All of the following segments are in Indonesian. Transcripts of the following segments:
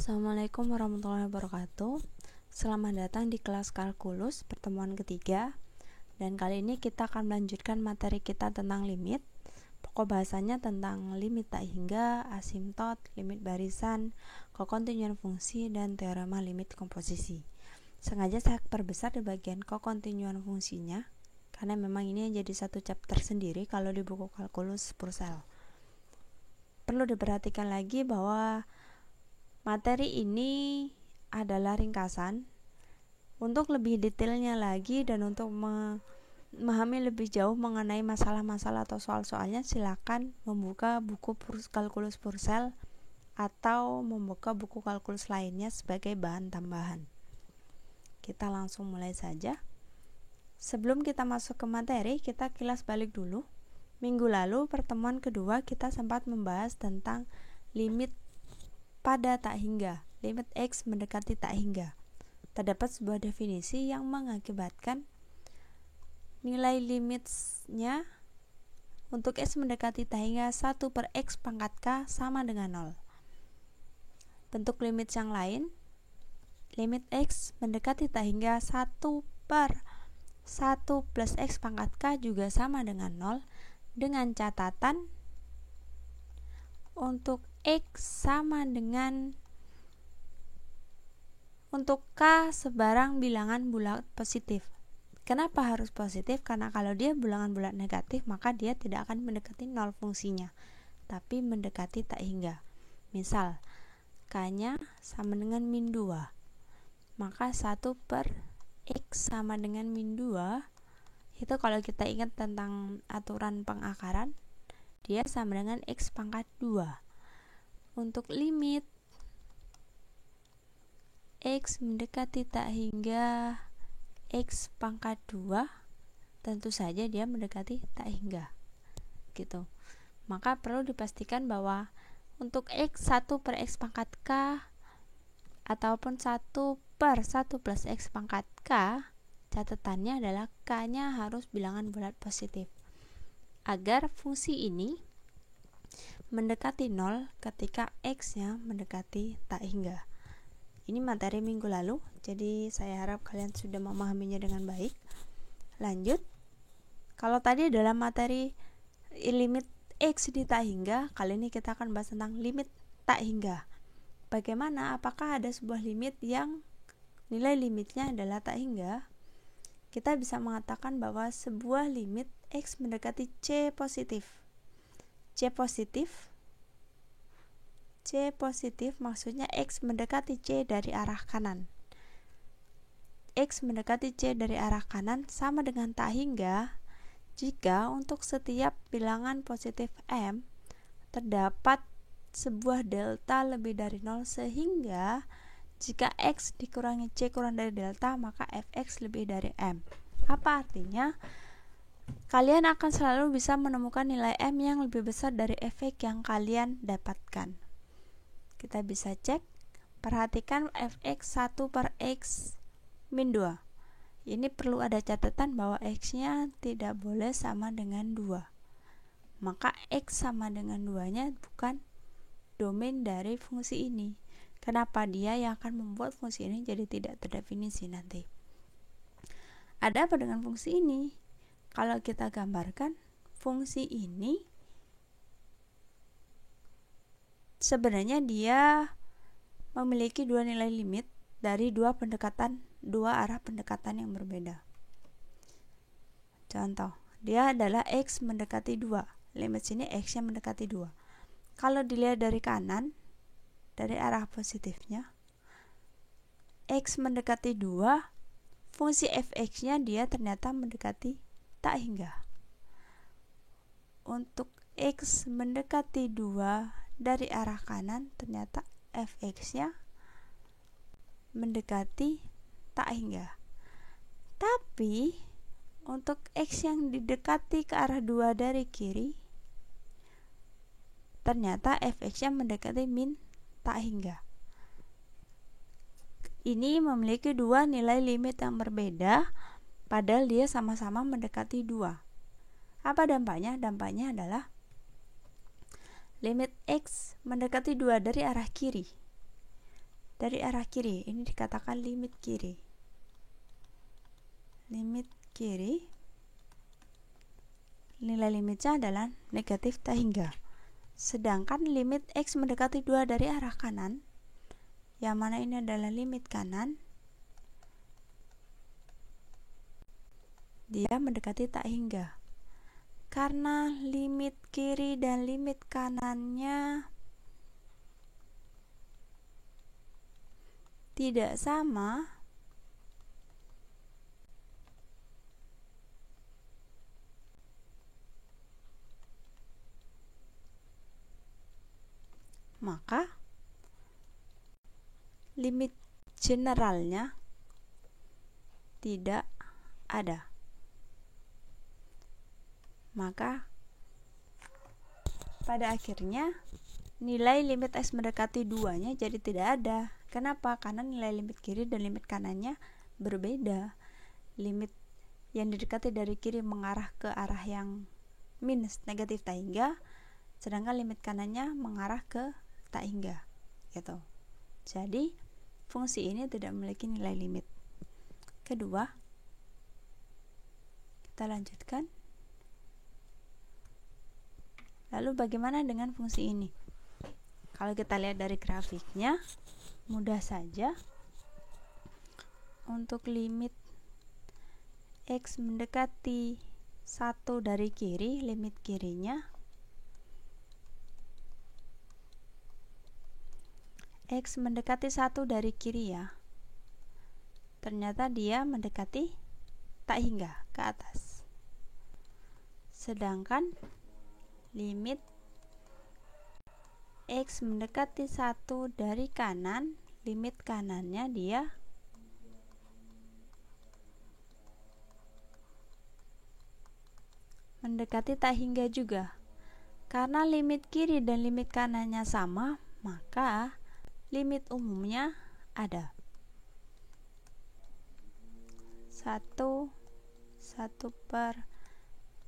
Assalamualaikum warahmatullahi wabarakatuh. Selamat datang di kelas kalkulus pertemuan ketiga. Dan kali ini kita akan melanjutkan materi kita tentang limit. Pokok bahasanya tentang limit tak hingga, asimtot, limit barisan, kokontinuan fungsi, dan teorema limit komposisi. Sengaja saya perbesar di bagian kokontinuan fungsinya, karena memang ini jadi satu chapter sendiri kalau di buku kalkulus Purcell. Perlu diperhatikan lagi bahwa materi ini adalah ringkasan. Untuk lebih detailnya lagi dan untuk memahami lebih jauh mengenai masalah-masalah atau soal-soalnya, silakan membuka buku kalkulus Purcell atau membuka buku kalkulus lainnya sebagai bahan tambahan. Kita langsung mulai saja. Sebelum kita masuk ke materi, kita kilas balik dulu. Minggu lalu, pertemuan kedua, kita sempat membahas tentang limit pada tak hingga, limit X mendekati tak hingga. Terdapat sebuah definisi yang mengakibatkan nilai limitnya untuk X mendekati tak hingga 1 per X pangkat K sama dengan 0. Bentuk limit yang lain, limit X mendekati tak hingga 1 per 1 plus X pangkat K juga sama dengan 0, dengan catatan untuk X sama dengan untuk K sebarang bilangan bulat positif. Kenapa harus positif? Karena kalau dia bilangan bulat negatif, maka dia tidak akan mendekati 0 fungsinya, tapi mendekati tak hingga. Misal, K-nya sama dengan min 2, maka 1 per X sama dengan min 2, itu kalau kita ingat tentang aturan pengakaran, dia sama dengan X pangkat 2. Untuk limit X mendekati tak hingga X pangkat 2, tentu saja dia mendekati tak hingga gitu. Maka perlu dipastikan bahwa untuk X 1 per X pangkat K ataupun 1 per 1 plus X pangkat K, catatannya adalah K-nya harus bilangan bulat positif agar fungsi ini mendekati 0 ketika X-nya mendekati tak hingga. Ini materi minggu lalu, jadi saya harap kalian sudah memahaminya dengan baik. Lanjut, kalau tadi adalah materi limit X di tak hingga, kali ini kita akan bahas tentang limit tak hingga. Bagaimana? Apakah ada sebuah limit yang nilai limitnya adalah tak hingga? Kita bisa mengatakan bahwa sebuah limit X mendekati C positif. C positif maksudnya X mendekati C dari arah kanan. X mendekati C dari arah kanan sama dengan tak hingga jika untuk setiap bilangan positif M terdapat sebuah delta lebih dari 0, sehingga jika X dikurangi C kurang dari delta, maka Fx lebih dari M. Apa artinya? Kalian akan selalu bisa menemukan nilai M yang lebih besar dari efek yang kalian dapatkan. Kita bisa cek, perhatikan Fx 1 per X min 2. Ini perlu ada catatan bahwa X-nya tidak boleh sama dengan 2. Maka X sama dengan 2-nya bukan domain dari fungsi ini. Kenapa? Dia yang akan membuat fungsi ini jadi tidak terdefinisi nanti. Ada apa dengan fungsi ini? Kalau kita gambarkan, fungsi ini sebenarnya dia memiliki dua nilai limit dari dua arah pendekatan yang berbeda. Contoh, dia adalah X mendekati 2. Limit sini X-nya mendekati 2. Kalau dilihat dari kanan, dari arah positifnya, X mendekati 2, fungsi Fx-nya dia ternyata mendekati tak hingga. Untuk X mendekati 2 dari arah kanan, ternyata Fx-nya mendekati tak hingga. Tapi untuk X yang didekati ke arah 2 dari kiri, ternyata Fx-nya mendekati min tak hingga. Ini memiliki dua nilai limit yang berbeda, padahal dia sama-sama mendekati 2. Apa dampaknya? Dampaknya adalah limit X mendekati 2 dari arah kiri dari arah kiri. Ini dikatakan limit kiri. Limit kiri, nilai limitnya adalah negatif tak hingga. Sedangkan limit X mendekati 2 dari arah kanan, yang mana ini adalah limit kanan, dia mendekati tak hingga. Karena limit kiri dan limit kanannya tidak sama, maka limit generalnya tidak ada. Maka pada akhirnya nilai limit X mendekati 2-nya jadi tidak ada. Kenapa? Karena nilai limit kiri dan limit kanannya berbeda. Limit yang didekati dari kiri mengarah ke arah yang minus negatif tak hingga, sedangkan limit kanannya mengarah ke tak hingga, gitu. Jadi fungsi ini tidak memiliki nilai limit. Kedua, kita lanjutkan. Lalu bagaimana dengan fungsi ini? Kalau kita lihat dari grafiknya, mudah saja. Untuk limit X mendekati 1 dari kiri, limit kirinya X mendekati 1 dari kiri ya. Ternyata dia mendekati tak hingga ke atas. Sedangkan limit X mendekati 1 dari kanan, limit kanannya dia mendekati tak hingga juga. Karena limit kiri dan limit kanannya sama, maka limit umumnya ada. 1 per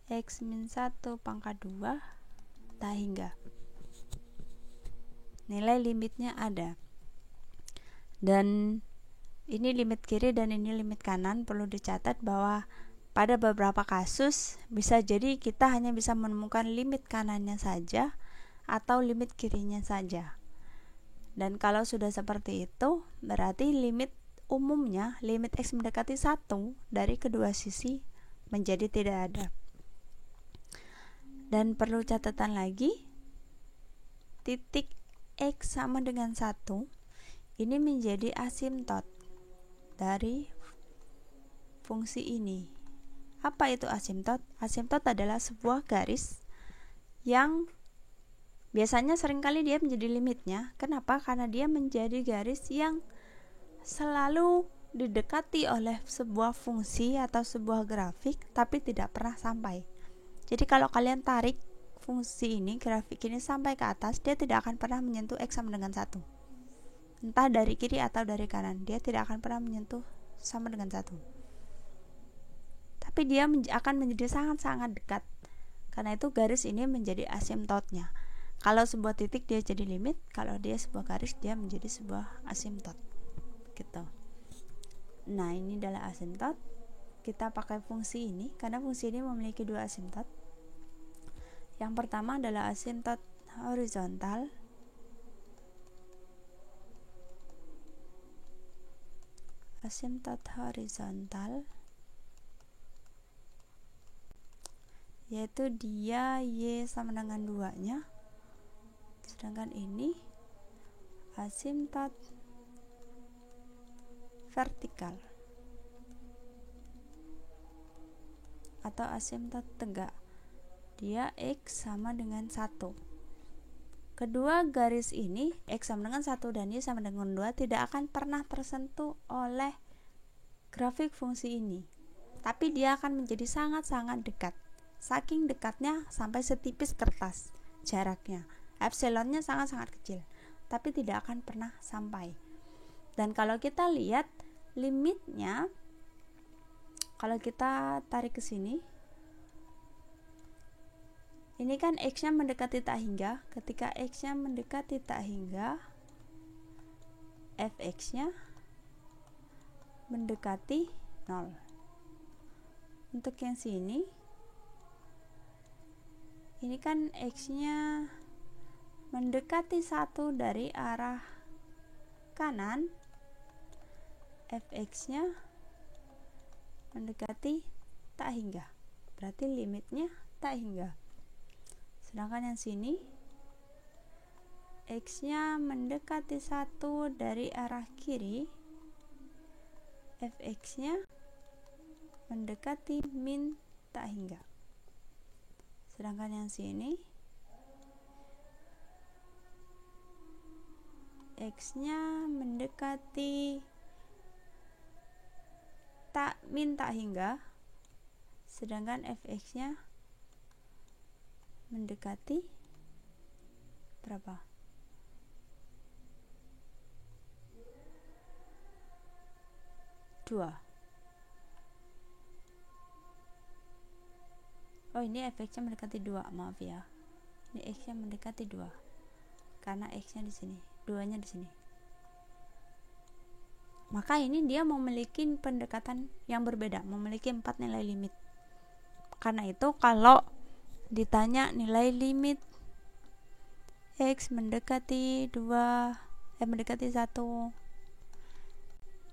X min 1 pangkat 2 tak hingga. Nilai limitnya ada. Dan ini limit kiri dan ini limit kanan. Perlu dicatat bahwa pada beberapa kasus bisa jadi kita hanya bisa menemukan limit kanannya saja atau limit kirinya saja. Dan kalau sudah seperti itu, berarti limit umumnya, limit X mendekati 1 dari kedua sisi menjadi tidak ada. Dan perlu catatan lagi, titik X sama dengan 1 ini menjadi asimtot dari fungsi ini. Apa itu asimtot? Asimtot adalah sebuah garis yang biasanya seringkali dia menjadi limitnya. Kenapa? Karena dia menjadi garis yang selalu didekati oleh sebuah fungsi atau sebuah grafik tapi tidak pernah sampai. Jadi kalau kalian tarik fungsi ini, grafik ini sampai ke atas, dia tidak akan pernah menyentuh X sama dengan 1. Entah dari kiri atau dari kanan, dia tidak akan pernah menyentuh sama dengan 1. Tapi dia akan menjadi sangat-sangat dekat. Karena itu garis ini menjadi asimtotnya. Kalau sebuah titik dia jadi limit, kalau dia sebuah garis dia menjadi sebuah asimtot. Gitu. Nah, ini adalah asimtot. Kita pakai fungsi ini karena fungsi ini memiliki 2 asimtot. Yang pertama adalah asimtot horizontal. Asimtot horizontal yaitu dia Y sama dengan 2-nya. Sedangkan ini asimtot vertikal atau asimtot tegak. Dia X sama dengan 1. Kedua garis ini, X sama dengan 1 dan Y sama dengan 2, tidak akan pernah tersentuh oleh grafik fungsi ini. Tapi dia akan menjadi sangat-sangat dekat. Saking dekatnya sampai setipis kertas jaraknya. Epsilonnya sangat-sangat kecil, tapi tidak akan pernah sampai. Dan kalau kita lihat limitnya, kalau kita tarik ke sini, ini kan X-nya mendekati tak hingga. Ketika X-nya mendekati tak hingga, maka limit X mendekati 1 dari kiri, limit kirinya dia mendekati tak hingga. Sedangkan limit X mendekati 1 dari kanan, limit kanannya dia mendekati tak hingga. Maka limit umumnya, limit X mendekati 2 ini kan X-nya mendekati tak hingga. Ketika X-nya mendekati tak hingga, fx-nya mendekati 0. Untuk yang sini, ini kan x-nya mendekati 1 dari arah kanan, fx-nya mendekati tak hingga, berarti limitnya tak hingga. Sedangkan yang sini, x-nya mendekati 1 dari arah kiri, fx-nya mendekati min tak hingga. Sedangkan yang sini, x-nya mendekati min tak hingga, sedangkan fx-nya mendekati berapa? 2. Oh, ini fx-nya mendekati 2, maaf ya. Ini x-nya mendekati 2. Karena x-nya di sini, 2-nya di sini. Maka ini dia memiliki pendekatan yang berbeda, memiliki 4 nilai limit. Karena itu kalau ditanya nilai limit x mendekati 1,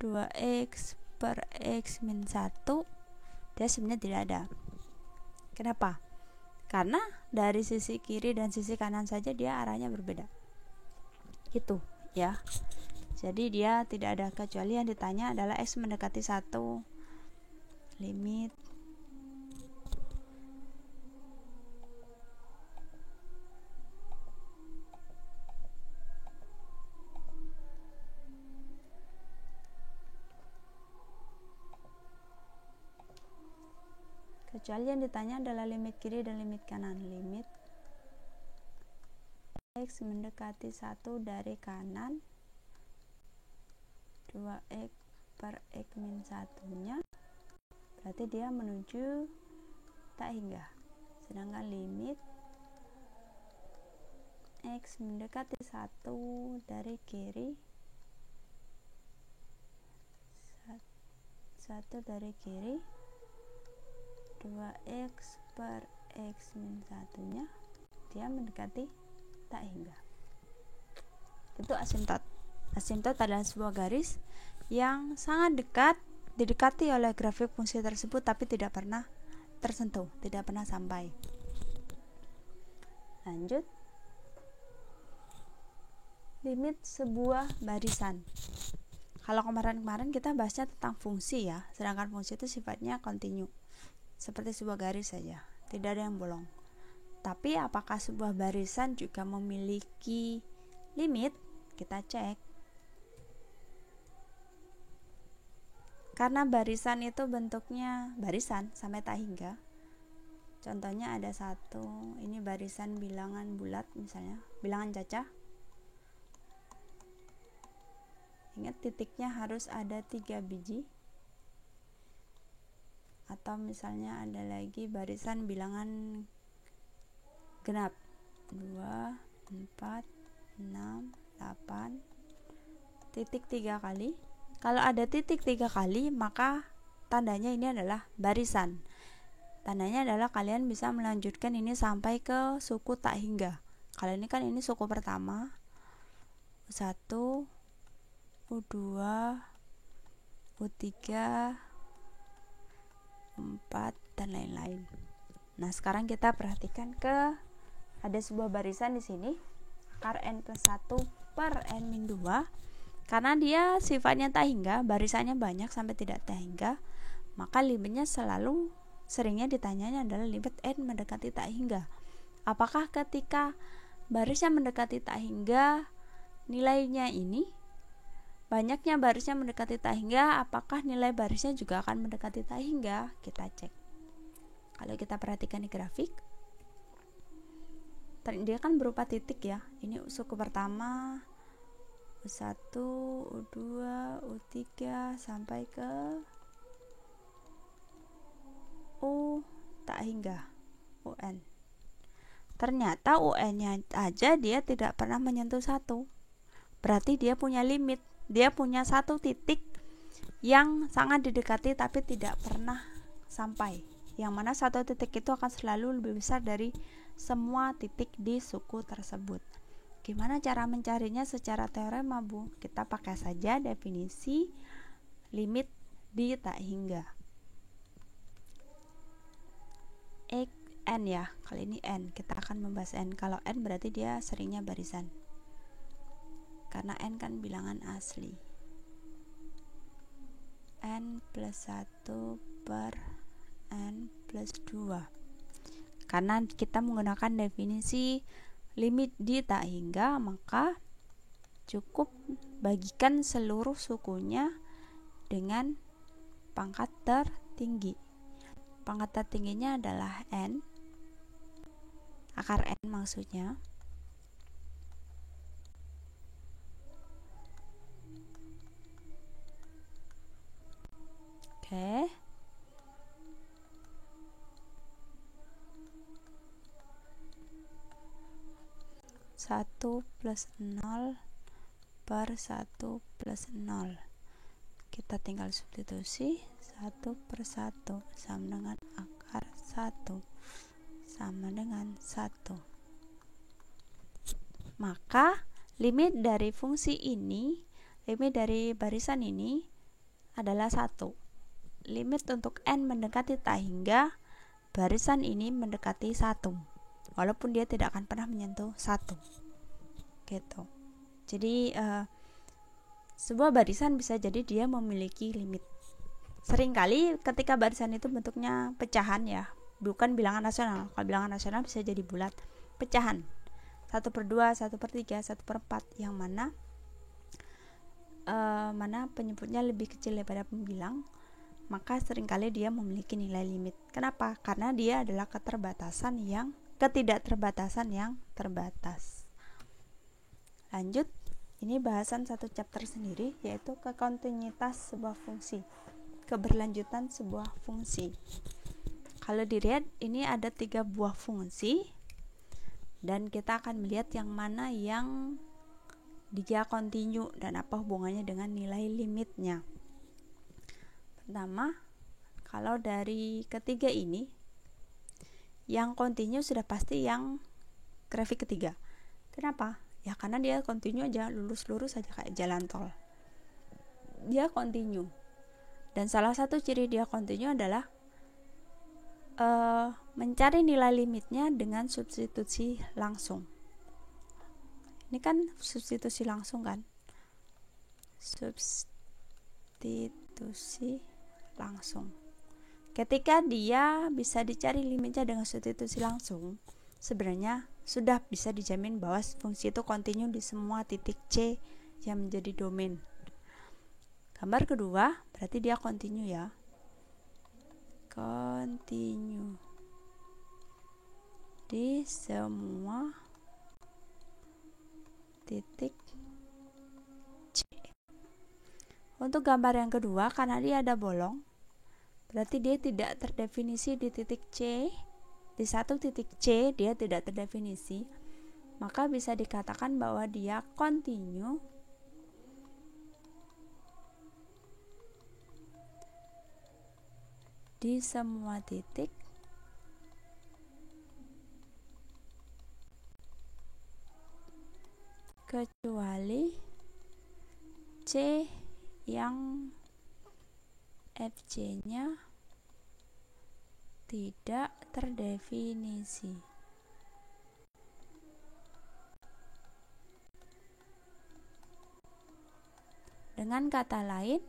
2x per x min 1, dia sebenarnya tidak ada. Kenapa? Karena dari sisi kiri dan sisi kanan saja dia arahnya berbeda. Gitu ya. Jadi dia tidak ada, kecuali yang ditanya adalah x mendekati 1, limit limit kiri dan limit kanan. Limit x mendekati 1 dari kanan, 2x per x min 1-nya, berarti dia menuju tak hingga. Sedangkan limit x mendekati 1 dari kiri, 1 dari kiri, 2x per x min 1-nya, dia mendekati tak hingga. Itu asimtot. Asimtot adalah sebuah garis yang sangat dekat, didekati oleh grafik fungsi tersebut tapi tidak pernah tersentuh, tidak pernah sampai. Lanjut. Limit sebuah barisan. Kalau kemarin-kemarin kita bahasnya tentang fungsi ya, sedangkan fungsi itu sifatnya kontinu, seperti sebuah garis saja, tidak ada yang bolong. Tapi apakah sebuah barisan juga memiliki limit? Kita cek. Karena barisan itu bentuknya barisan sampai tak hingga. Contohnya ada satu, ini barisan bilangan bulat misalnya, bilangan cacah. Ingat titiknya harus ada 3 biji. Atau misalnya ada lagi barisan bilangan genap, 2, 4, 6, 8, titik 3 kali. Kalau ada titik 3 kali, maka tandanya ini adalah barisan. Tandanya adalah kalian bisa melanjutkan ini sampai ke suku tak hingga. Kalau ini kan ini suku pertama, U1, U2, U3, U4, dan lain-lain. Nah, sekarang kita perhatikan ada sebuah barisan di sini, Rn plus 1 per n min 2. Karena dia sifatnya tak hingga, barisannya banyak sampai tidak tak hingga, maka limitnya seringnya ditanyanya adalah limit n mendekati tak hingga. Apakah ketika barisnya mendekati tak hingga nilainya ini, banyaknya barisnya mendekati tak hingga, apakah nilai barisnya juga akan mendekati tak hingga? Kita cek. Kalau kita perhatikan di grafik, dia kan berupa titik ya. Ini suku pertama, U1, U2, U3 sampai ke U tak hingga, UN. Ternyata UN-nya aja dia tidak pernah menyentuh 1. Berarti dia punya limit. dia punya satu titik yang sangat didekati tapi tidak pernah sampai, yang mana satu titik itu akan selalu lebih besar dari semua titik di suku tersebut. Gimana cara mencarinya secara teorema, Bu? Kita pakai saja definisi limit di tak hingga. N ya, kali ini N, kita akan membahas N. Kalau N berarti dia seringnya barisan, karena N kan bilangan asli. N plus 1 per N plus 2. Karena kita menggunakan definisi limit di tak hingga, maka cukup bagikan seluruh sukunya dengan pangkat tertinggi. Pangkat tertingginya adalah N, akar N maksudnya. Oke. Satu plus 0 per 1 plus 0. Kita tinggal substitusi 1 per 1 sama dengan akar 1 sama dengan 1. Maka limit dari fungsi ini, limit dari barisan ini adalah 1. Limit untuk N mendekati tak hingga, barisan ini mendekati 1, walaupun dia tidak akan pernah menyentuh 1 gitu. Jadi sebuah barisan bisa jadi dia memiliki limit. Seringkali ketika barisan itu bentuknya pecahan ya, bukan bilangan rasional. Kalau bilangan rasional bisa jadi bulat, pecahan 1 per 2, 1 per 3, 1 per 4, yang mana penyebutnya lebih kecil daripada pembilang, maka seringkali dia memiliki nilai limit. Kenapa? Karena dia adalah ketidakterbatasan yang terbatas. Lanjut, ini bahasan satu chapter sendiri, yaitu kekontinuitas sebuah fungsi, keberlanjutan sebuah fungsi. Kalau dilihat, ini ada 3 buah fungsi, dan kita akan melihat yang mana yang dia kontinu dan apa hubungannya dengan nilai limitnya. Pertama, kalau dari ketiga ini, yang kontinu sudah pasti yang grafik ketiga. Kenapa? Ya karena dia kontinu aja, lurus-lurus aja kayak jalan tol. Dia kontinu. Dan salah satu ciri dia kontinu adalah mencari nilai limitnya dengan substitusi langsung. Ini kan substitusi langsung kan? Substitusi langsung. Ketika dia bisa dicari limitnya dengan substitusi langsung, sebenarnya sudah bisa dijamin bahwa fungsi itu kontinu di semua titik C yang menjadi domain. Gambar kedua berarti dia kontinu ya. Kontinu di semua titik C. Untuk gambar yang kedua, karena dia ada bolong, berarti dia tidak terdefinisi di titik C. Di satu titik C dia tidak terdefinisi, maka bisa dikatakan bahwa dia kontinu di semua titik kecuali C yang FC-nya tidak terdefinisi. Dengan kata lain,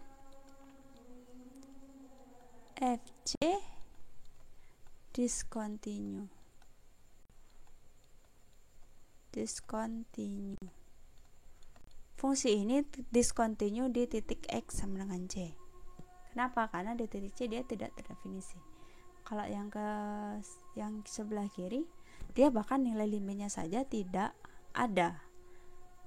FC discontinue. Fungsi ini discontinue di titik X sama dengan C. Kenapa? Karena di titik C dia tidak terdefinisi. Kalau yang sebelah kiri, dia bahkan nilai limitnya saja tidak ada.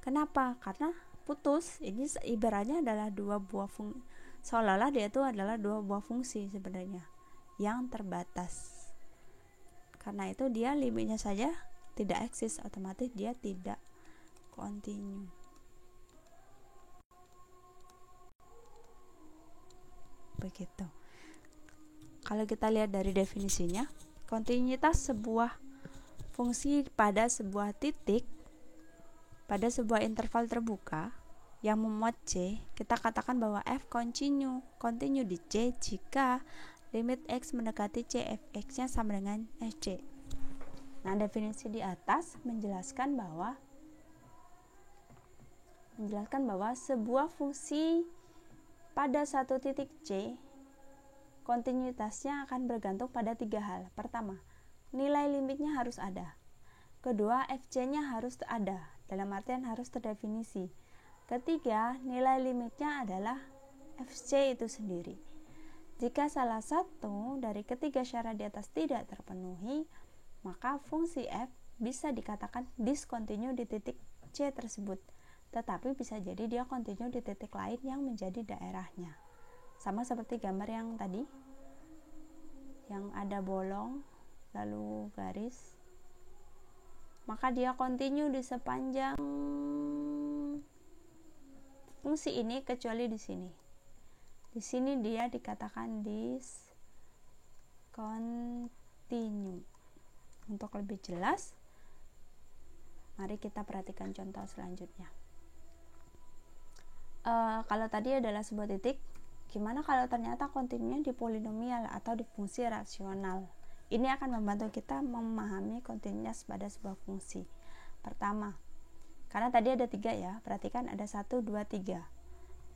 Kenapa? Karena putus. Ini ibaratnya adalah dua buah fungsi, seolah-olah dia itu adalah dua buah fungsi sebenarnya yang terbatas. Karena itu dia limitnya saja tidak eksis, otomatis dia tidak kontinu. begitu. Kalau kita lihat dari definisinya, kontinuitas sebuah fungsi pada sebuah titik pada sebuah interval terbuka yang memuat C, kita katakan bahwa f continue di C jika limit x mendekati C fx-nya sama dengan fc. Nah, definisi di atas menjelaskan bahwa sebuah fungsi pada satu titik C kontinuitasnya akan bergantung pada 3 hal. Pertama, nilai limitnya harus ada. Kedua, fc-nya harus ada, dalam artian harus terdefinisi. Ketiga, nilai limitnya adalah fc itu sendiri. Jika salah satu dari ketiga syarat di atas tidak terpenuhi, maka fungsi f bisa dikatakan discontinue di titik C tersebut, tetapi bisa jadi dia continue di titik lain yang menjadi daerahnya. Sama seperti gambar yang tadi, yang ada bolong lalu garis, maka dia continue di sepanjang fungsi ini kecuali di sini. Di sini dia dikatakan discontinue. Untuk lebih jelas, mari kita perhatikan contoh selanjutnya. Kalau tadi adalah sebuah titik, gimana kalau ternyata kontinunya di polinomial atau di fungsi rasional? Ini akan membantu kita memahami kontinuitas pada sebuah fungsi. Pertama, karena tadi ada 3 ya, perhatikan ada 1, 2, 3.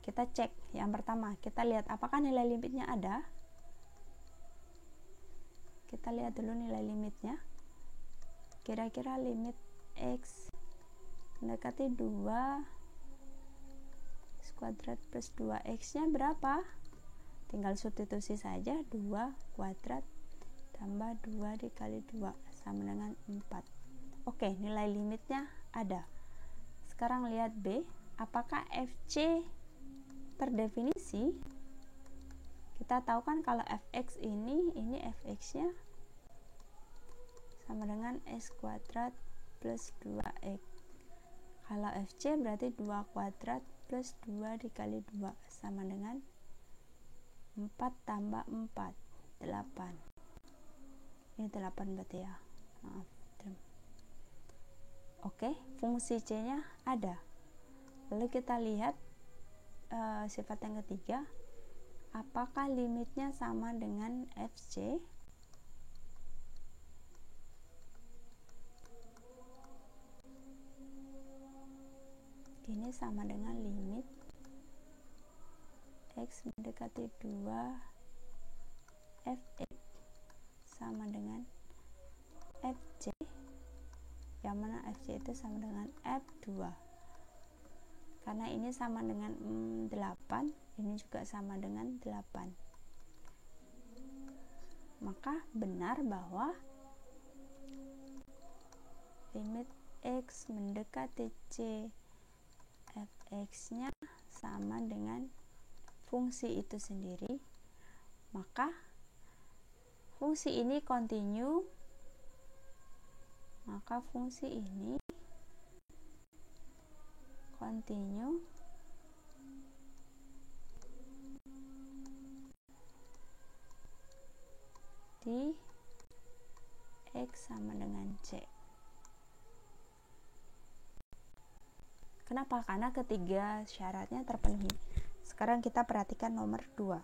Kita cek, yang pertama, kita lihat apakah nilai limitnya ada. Kita lihat dulu nilai limitnya. Kira-kira limit x mendekati 2 x kuadrat plus 2x nya berapa? Tinggal substitusi saja, 2 kuadrat tambah 2 dikali 2 sama dengan 4. Oke, nilai limitnya ada. Sekarang lihat B, apakah fc terdefinisi? Kita tahu kan kalau fx ini fx nya sama dengan x kuadrat plus 2x. Kalau fc berarti 2 kuadrat plus 2 dikali 2 sama dengan 4 tambah 4, 8. Ini 8 berarti ya, maaf. Oke, fungsi c nya ada. Lalu kita lihat sifat yang ketiga, apakah limitnya sama dengan fc? Ini sama dengan limit x mendekati 2 fx sama dengan fc, yang mana fc itu sama dengan f2. Karena ini sama dengan 8, ini juga sama dengan 8. Maka benar bahwa limit x mendekati c fx-nya sama dengan fungsi itu sendiri, maka fungsi ini continue, maka fungsi ini continue di x sama dengan c. Kenapa? Karena ketiga syaratnya terpenuhi. Sekarang kita perhatikan nomor 2.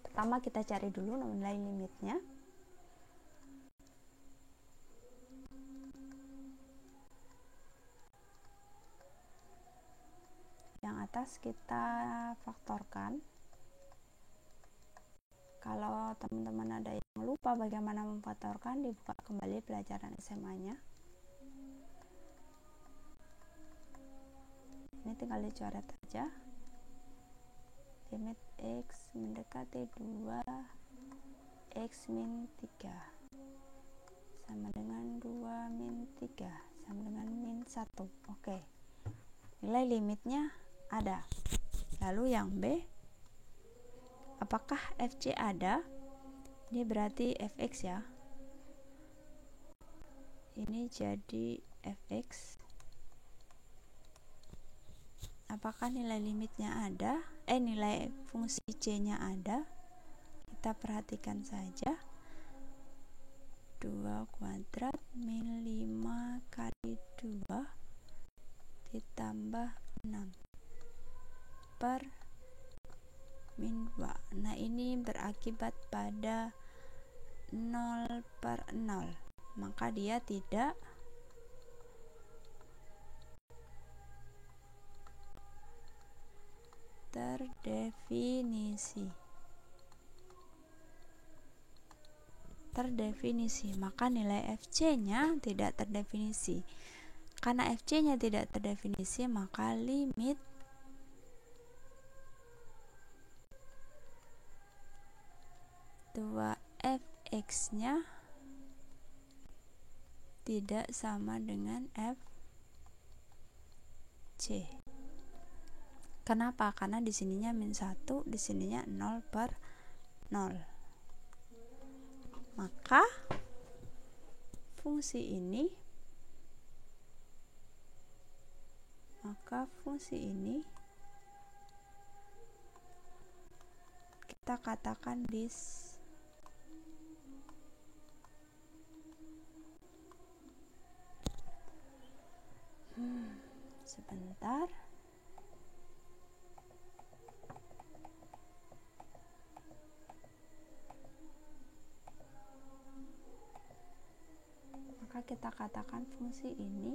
Pertama kita cari dulu nilai limitnya. Yang atas kita faktorkan. Kalau teman-teman ada yang lupa bagaimana memfaktorkan, dibuka kembali pelajaran SMA-nya. Ini tinggal dicoret aja. Limit x mendekati 2 x min 3 sama dengan 2 min 3 sama dengan min 1. Oke, nilai limitnya ada. Lalu yang B, apakah fc ada? Ini berarti fx ya, ini jadi fx apakah nilai limitnya ada, nilai fungsi C-nya ada. Kita perhatikan saja. 2 kuadrat min 5 kali 2 ditambah 6 per min 2. Nah, ini berakibat pada 0 per 0, maka dia tidak terdefinisi, maka nilai FC-nya tidak terdefinisi. Karena FC-nya tidak terdefinisi, maka limit dua fx-nya tidak sama dengan fc. Kenapa? Karena di sininya min 1, di sininya 0 per 0. Maka fungsi ini kita katakan sebentar. Maka kita katakan fungsi ini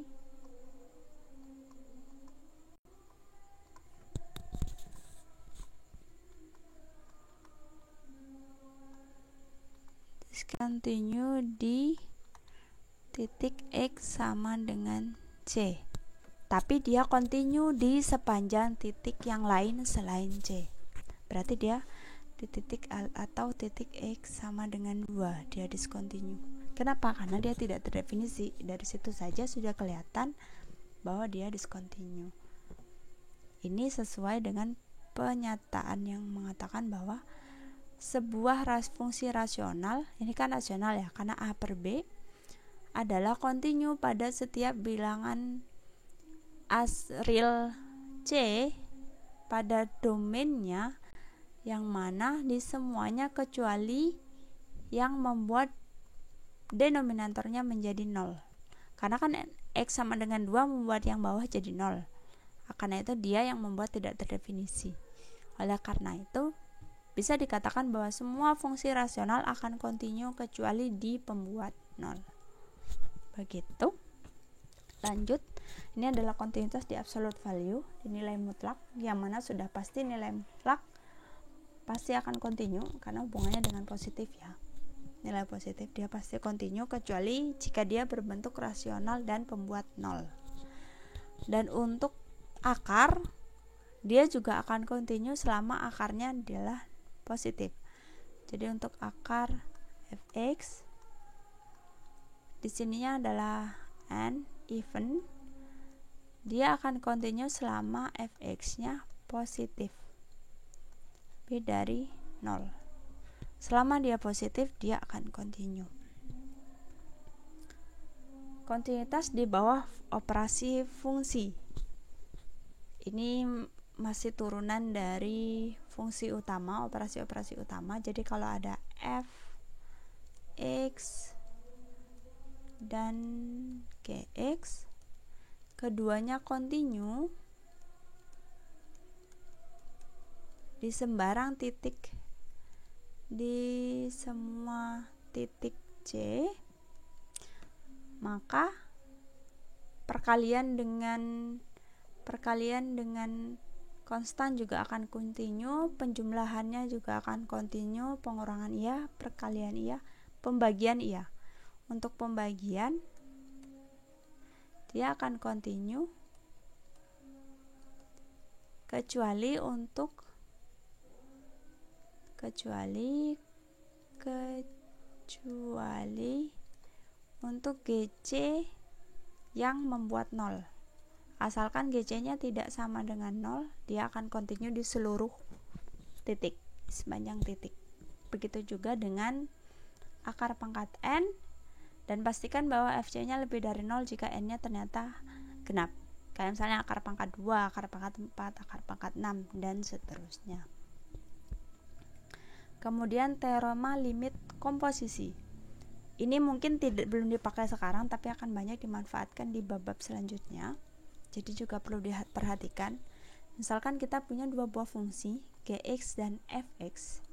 discontinue di titik X sama dengan C, tapi dia continue di sepanjang titik yang lain selain C. Berarti dia di titik atau titik X sama dengan 2, dia discontinue. Kenapa? Karena dia tidak terdefinisi. Dari situ saja sudah kelihatan bahwa dia discontinue. Ini sesuai dengan pernyataan yang mengatakan bahwa sebuah fungsi rasional, ini kan rasional ya, karena A per B adalah continue pada setiap bilangan real C pada domainnya, yang mana di semuanya kecuali yang membuat denominatornya menjadi 0. Karena kan X sama dengan 2 membuat yang bawah jadi 0. Karena itu dia yang membuat tidak terdefinisi. Oleh karena itu bisa dikatakan bahwa semua fungsi rasional akan continue kecuali di pembuat 0. Begitu. Lanjut, ini adalah kontinuitas di absolute value, di nilai mutlak, yang mana sudah pasti nilai mutlak pasti akan continue karena hubungannya dengan positif ya. Nilai positif dia pasti continue kecuali jika dia berbentuk rasional dan pembuat 0. Dan untuk akar, dia juga akan continue selama akarnya adalah positif. Jadi untuk akar fx di sininya adalah n even, dia akan continue selama fx-nya positif lebih dari 0. Selama dia positif, dia akan continue. Kontinuitas di bawah operasi fungsi. Ini masih turunan dari fungsi utama, operasi-operasi utama. Jadi kalau ada f, x, dan gx, keduanya continue di sembarang titik, di semua titik C, maka perkalian dengan konstan juga akan continue, penjumlahannya juga akan continue, pengurangan iya, perkalian iya, pembagian iya. Untuk pembagian dia akan continue kecuali untuk GC yang membuat 0. Asalkan GC-nya tidak sama dengan 0, dia akan continue di seluruh titik, sepanjang titik. Begitu juga dengan akar pangkat n, dan pastikan bahwa FC-nya lebih dari 0 jika n-nya ternyata genap. Kayak misalnya akar pangkat 2, akar pangkat 4, akar pangkat 6, dan seterusnya. Kemudian teorema limit komposisi. Ini mungkin belum dipakai sekarang, tapi akan banyak dimanfaatkan di bab-bab selanjutnya. Jadi juga perlu diperhatikan. Misalkan kita punya dua buah fungsi, gx dan fx.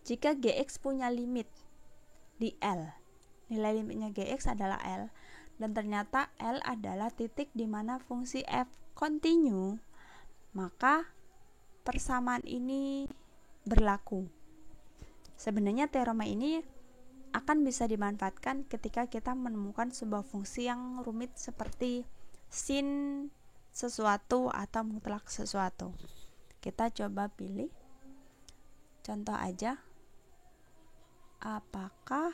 Jika gx punya limit di L, nilai limitnya gx adalah L, dan ternyata L adalah titik di mana fungsi f kontinu, maka persamaan ini berlaku. Sebenarnya teorema ini akan bisa dimanfaatkan ketika kita menemukan sebuah fungsi yang rumit seperti sin sesuatu atau mutlak sesuatu. Kita coba pilih contoh aja. Apakah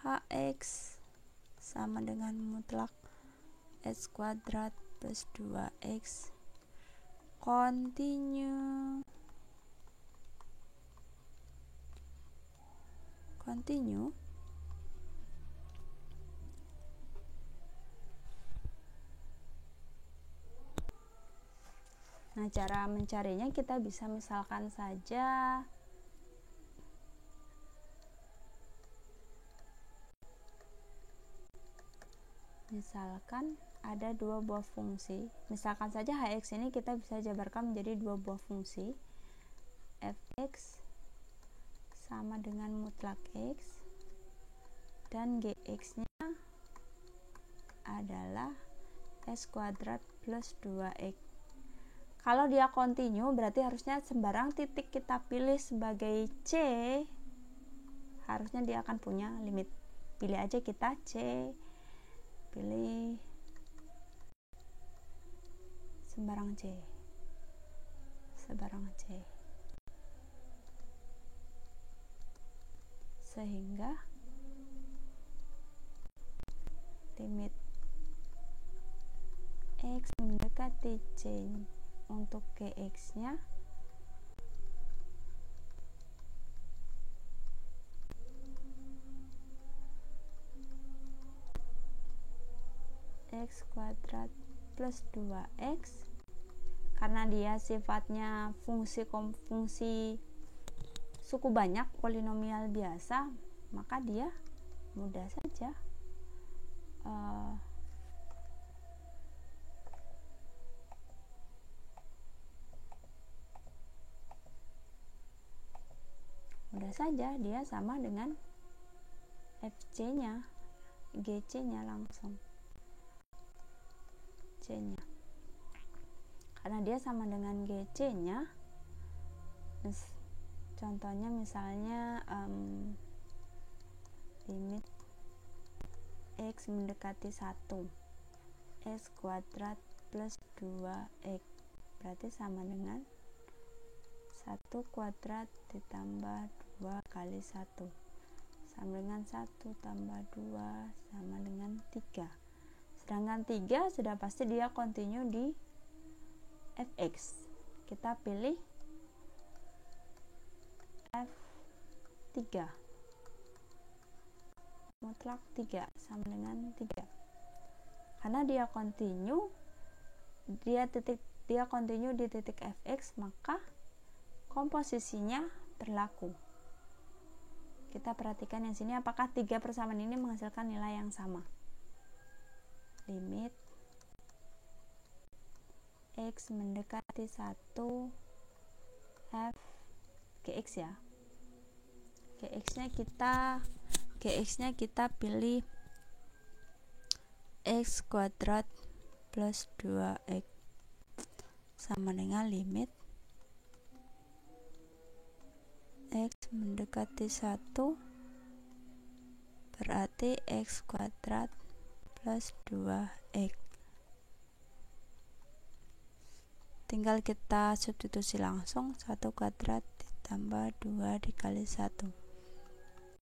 hx sama dengan mutlak x kuadrat plus 2x kontinu? Nah, cara mencarinya kita bisa misalkan saja ada dua buah fungsi. Misalkan saja hx ini kita bisa jabarkan menjadi dua buah fungsi. Fx sama dengan mutlak x dan gx-nya adalah x kuadrat plus 2x. Kalau dia kontinu berarti harusnya sembarang titik kita pilih sebagai c, harusnya dia akan punya limit. Pilih aja kita c, pilih sembarang c, sehingga limit x mendekati c untuk gx nya x kuadrat plus 2x, karena dia sifatnya fungsi suku banyak, polinomial biasa, maka dia mudah saja dia sama dengan fc-nya, gc-nya langsung c-nya. Karena dia sama dengan gc-nya, contohnya misalnya limit x mendekati 1, x kuadrat plus 2x berarti sama dengan 1 kuadrat ditambah 2 kali 1 sama dengan 1 tambah 2 sama dengan 3. Sedangkan 3 sudah pasti dia kontinu di fx. Kita pilih f3, mutlak 3 sama dengan 3. Karena dia kontinu, dia kontinu di titik fx, maka komposisinya berlaku. Kita perhatikan yang sini, apakah 3 persamaan ini menghasilkan nilai yang sama. Limit x mendekati 1 f gx ya. gx-nya kita pilih x kuadrat plus 2x sama dengan limit x mendekati 1 berarti x kuadrat plus 2x. Tinggal kita substitusi langsung, 1 kuadrat ditambah 2 dikali 1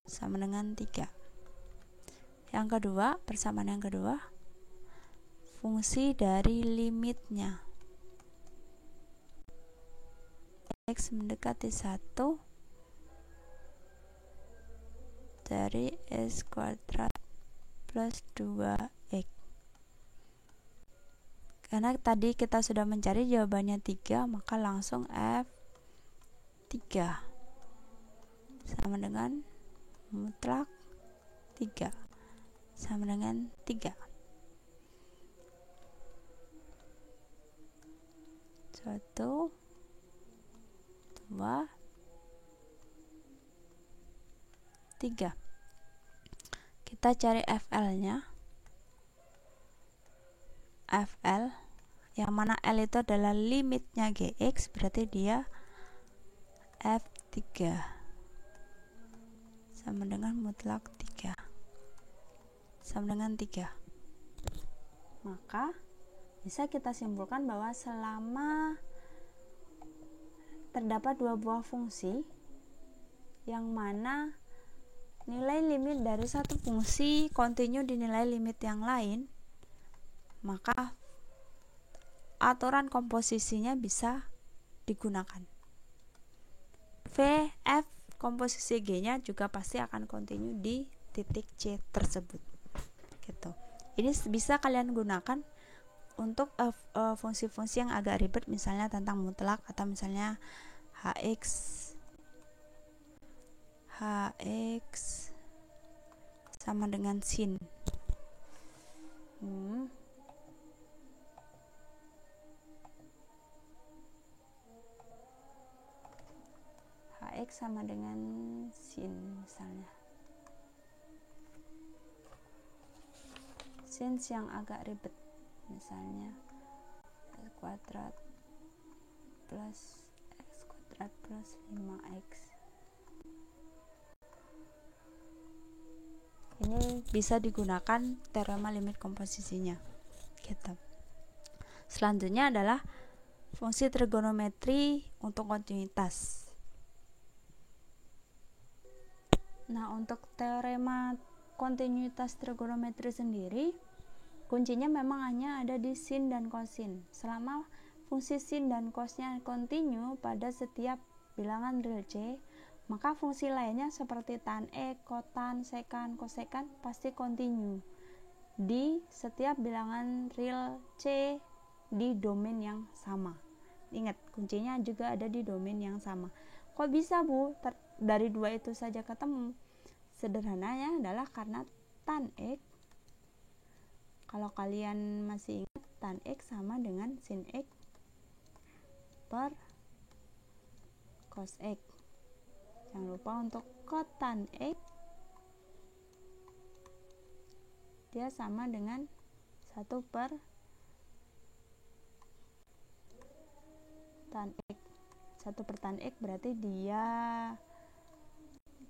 sama dengan 3. Yang kedua, persamaan yang kedua, fungsi dari limitnya x mendekati 1 dari s kuadrat plus 2x. Karena tadi kita sudah mencari jawabannya 3, maka langsung F3 sama dengan mutlak 3 sama dengan 3. 1, 2, 3. Kita cari FL-nya. FL yang mana L itu adalah limitnya Gx, berarti dia F3 sama dengan mutlak 3 sama dengan 3. Maka bisa kita simpulkan bahwa selama terdapat dua buah fungsi yang mana nilai limit dari satu fungsi kontinu dinilai limit yang lain, maka aturan komposisinya bisa digunakan. V, F, komposisi G-nya juga pasti akan kontinu di titik C tersebut. Gitu. Ini bisa kalian gunakan untuk fungsi-fungsi yang agak ribet, misalnya tentang mutlak atau misalnya Hx sama dengan sin. Hx sama dengan sin misalnya. Sin yang agak ribet, misalnya x kuadrat plus x kuadrat plus 5x. Ini bisa digunakan teorema limit komposisinya. Gitu. Selanjutnya adalah fungsi trigonometri untuk kontinuitas. Nah, untuk teorema kontinuitas trigonometri sendiri, kuncinya memang hanya ada di sin dan kosin. Selama fungsi sin dan cosnya kontinu pada setiap bilangan real C, maka fungsi lainnya seperti tan X, kotan, sekan, kosekan pasti kontinu di setiap bilangan real C di domain yang sama. Ingat, kuncinya juga ada di domain yang sama. Kok bisa, Bu? Dari dua itu saja ketemu? Sederhananya adalah karena tan X, kalau kalian masih ingat, tan X sama dengan sin X per cos X. Jangan lupa untuk kotan X, dia sama dengan 1 per tan X. 1 per tan X berarti dia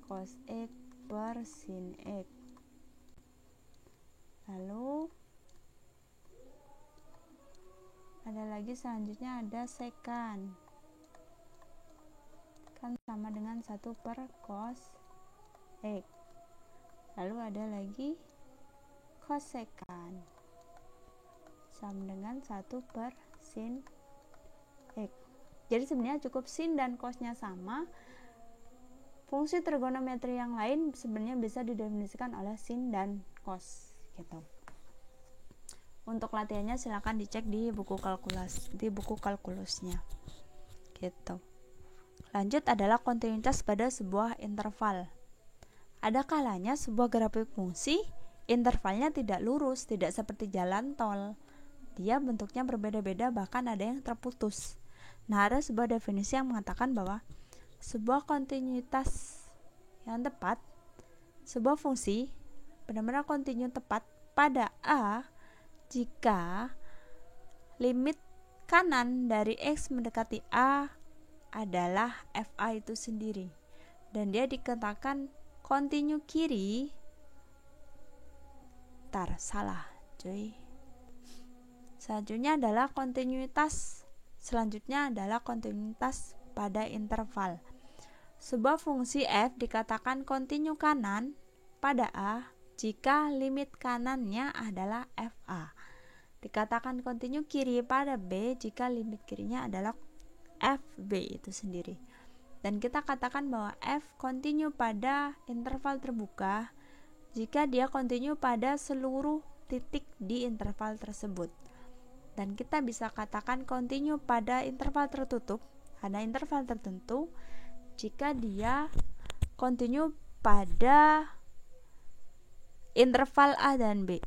cos X per sin X. Lalu ada lagi, selanjutnya ada sekan, kan sama dengan 1 per cos X. Lalu ada lagi kosekan, sama dengan 1 per sin X. Jadi sebenarnya cukup sin dan cosnya sama, fungsi trigonometri yang lain sebenarnya bisa didefinisikan oleh sin dan cos. Gitu. Untuk latihannya silakan dicek di buku kalkulusnya. Gitu. Lanjut adalah kontinuitas pada sebuah interval. Ada kalanya sebuah grafik fungsi intervalnya tidak lurus, tidak seperti jalan tol. Dia bentuknya berbeda-beda, bahkan ada yang terputus. Nah, ada sebuah definisi yang mengatakan bahwa sebuah kontinuitas yang tepat, sebuah fungsi benar-benar kontinu tepat pada A jika limit kanan dari X mendekati A adalah FA itu sendiri, dan dia dikatakan kontinu kiri. Salah cuy. Selanjutnya adalah kontinuitas pada interval. Sebuah fungsi f dikatakan kontinu kanan pada A jika limit kanannya adalah FA. Dikatakan kontinu kiri pada B jika limit kirinya adalah FB itu sendiri. Dan kita katakan bahwa F kontinu pada interval terbuka jika dia kontinu pada seluruh titik di interval tersebut. Dan kita bisa katakan kontinu pada interval tertutup, ada interval tertentu, jika dia kontinu pada interval A dan B.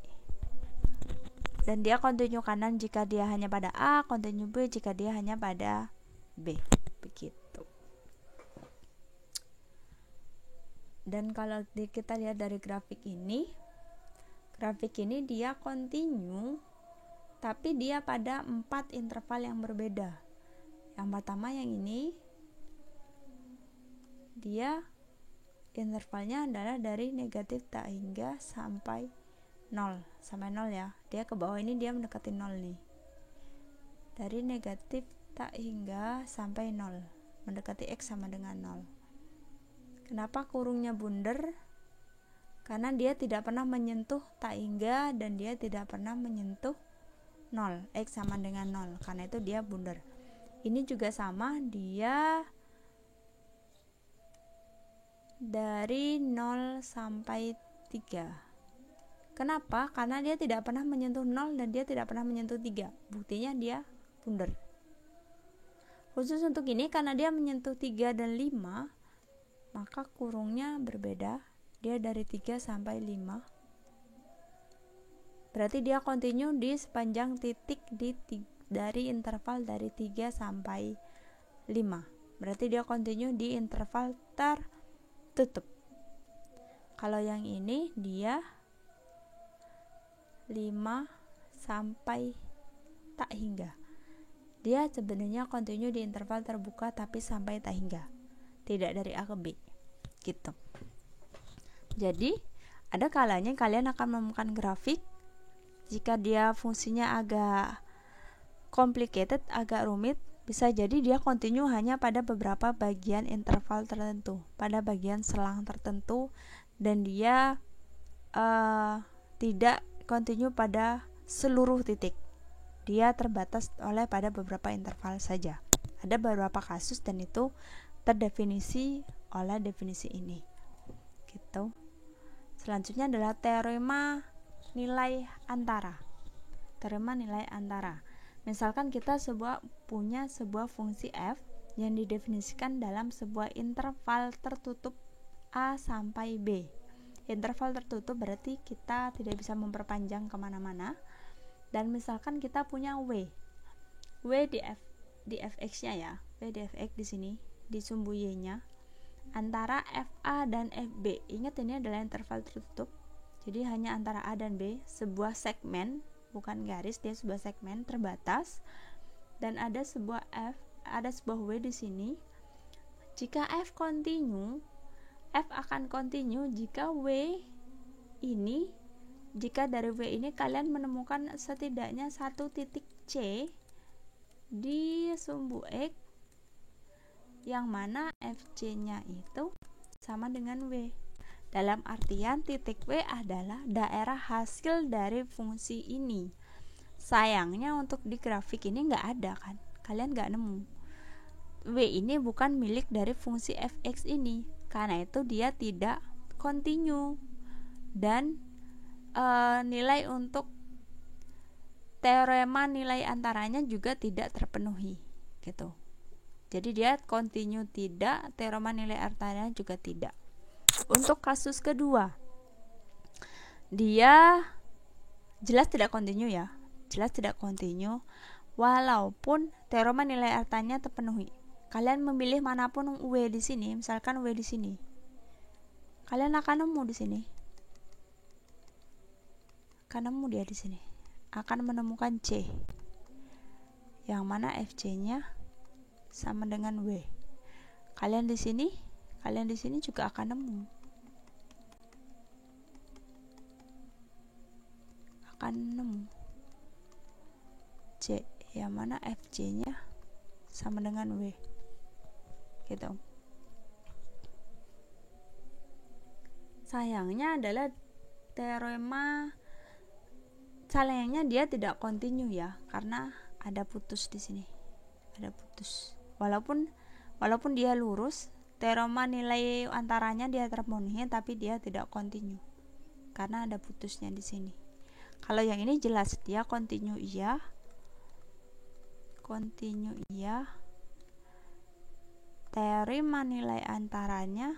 Dan dia kontinu kanan jika dia hanya pada A, kontinu B jika dia hanya pada B. Begitu. Dan kalau kita lihat dari grafik ini dia kontinu tapi dia pada 4 interval yang berbeda. Yang pertama yang ini, dia intervalnya adalah dari negatif tak hingga sampai 0 ya. Dia ke bawah ini dia mendekati 0 nih. Dari negatif tak hingga sampai 0, mendekati X sama dengan 0. Kenapa kurungnya bundar? Karena dia tidak pernah menyentuh tak hingga dan dia tidak pernah menyentuh 0, X sama dengan 0. Karena itu dia bundar. Ini juga sama, dia dari 0 sampai 3. Kenapa? Karena dia tidak pernah menyentuh 0 dan dia tidak pernah menyentuh 3. Buktinya dia bundar. Khusus untuk ini, karena dia menyentuh 3 dan 5, maka kurungnya berbeda. Dia dari 3 sampai 5. Berarti dia kontinu di sepanjang titik dari interval dari 3 sampai 5. Berarti dia kontinu di interval tertutup. Kalau yang ini dia 5 sampai tak hingga. Dia sebenarnya kontinu di interval terbuka tapi sampai tak hingga. Tidak dari A ke B. Gitu. Jadi, ada kalanya kalian akan menemukan grafik jika dia fungsinya agak complicated, agak rumit, bisa jadi dia kontinu hanya pada beberapa bagian interval tertentu, pada bagian selang tertentu, dan dia tidak kontinu pada seluruh titik. Dia terbatas oleh pada beberapa interval saja. Ada beberapa kasus dan itu terdefinisi oleh definisi ini. Gitu. Selanjutnya adalah teorema nilai antara. Teorema nilai antara. Misalkan kita punya sebuah fungsi f yang didefinisikan dalam sebuah interval tertutup A sampai B. Interval tertutup berarti kita tidak bisa memperpanjang kemana-mana. Dan misalkan kita punya W di fx-nya ya, W di fx di sini, di sumbu y-nya, antara FA dan FB. Ingat ini adalah interval tertutup, jadi hanya antara A dan B, sebuah segmen, bukan garis, dia sebuah segmen terbatas, dan ada sebuah W di sini. Jika F kontinu, F akan kontinu jika dari W ini kalian menemukan setidaknya satu titik C di sumbu X yang mana FC-nya itu sama dengan W. Dalam artian titik W adalah daerah hasil dari fungsi ini. Sayangnya untuk di grafik ini nggak ada kan, kalian nggak nemu. W ini bukan milik dari fungsi fx ini, karena itu dia tidak kontinu dan nilai untuk teorema nilai antaranya juga tidak terpenuhi gitu. Jadi dia kontinu tidak, teorema nilai antaranya juga tidak. Untuk kasus kedua, dia jelas tidak kontinu ya, jelas tidak kontinu walaupun teorema nilai antaranya terpenuhi. Kalian memilih manapun W di sini, misalkan W di sini, kalian akan nemu di sini, akan nemu dia di sini, akan menemukan C yang mana FC-nya sama dengan W. Kalian di sini juga akan nemu, C yang mana FC-nya sama dengan W gitu. Sayangnya dia tidak kontinu ya, karena ada putus di sini, ada putus. Walaupun dia lurus, teorema nilai antaranya dia terpenuhi, tapi dia tidak kontinu karena ada putusnya di sini. Kalau yang ini jelas dia continue iya, terima nilai antaranya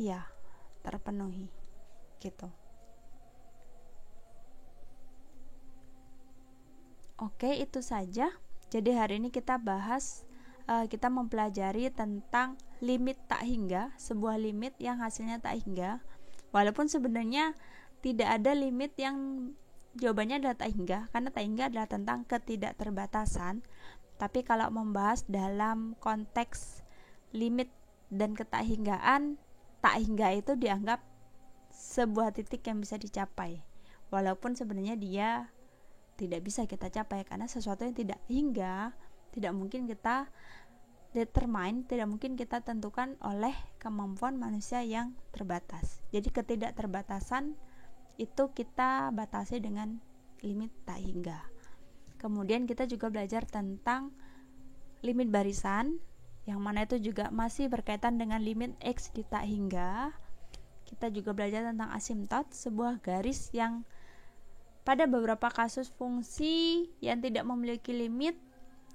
iya, terpenuhi gitu. Oke, itu saja. Jadi hari ini kita bahas kita mempelajari tentang limit tak hingga, sebuah limit yang hasilnya tak hingga. Walaupun sebenarnya tidak ada limit yang jawabannya adalah tak hingga, karena tak hingga adalah tentang ketidakterbatasan. Tapi kalau membahas dalam konteks limit dan ketakhinggaan, tak hingga itu dianggap sebuah titik yang bisa dicapai, walaupun sebenarnya dia tidak bisa kita capai, karena sesuatu yang tidak hingga tidak mungkin kita determine, tidak mungkin kita tentukan oleh kemampuan manusia yang terbatas. Jadi ketidakterbatasan itu kita batasi dengan limit tak hingga. Kemudian kita juga belajar tentang limit barisan, yang mana itu juga masih berkaitan dengan limit X di tak hingga. Kita juga belajar tentang asimtot, sebuah garis yang pada beberapa kasus fungsi yang tidak memiliki limit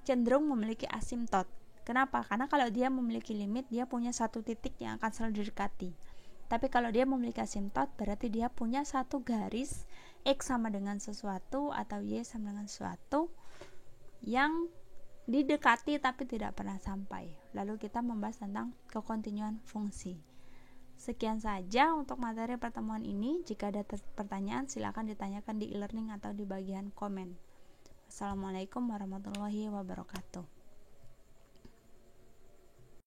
cenderung memiliki asimtot. Kenapa? Karena kalau dia memiliki limit, dia punya satu titik yang akan selalu didekati. Tapi kalau dia memiliki asimtot, berarti dia punya satu garis X sama dengan sesuatu atau Y sama dengan sesuatu yang didekati tapi tidak pernah sampai. Lalu kita membahas tentang kekontinuan fungsi. Sekian saja untuk materi pertemuan ini. Jika ada pertanyaan, silakan ditanyakan di e-learning atau di bagian komen. Assalamualaikum warahmatullahi wabarakatuh.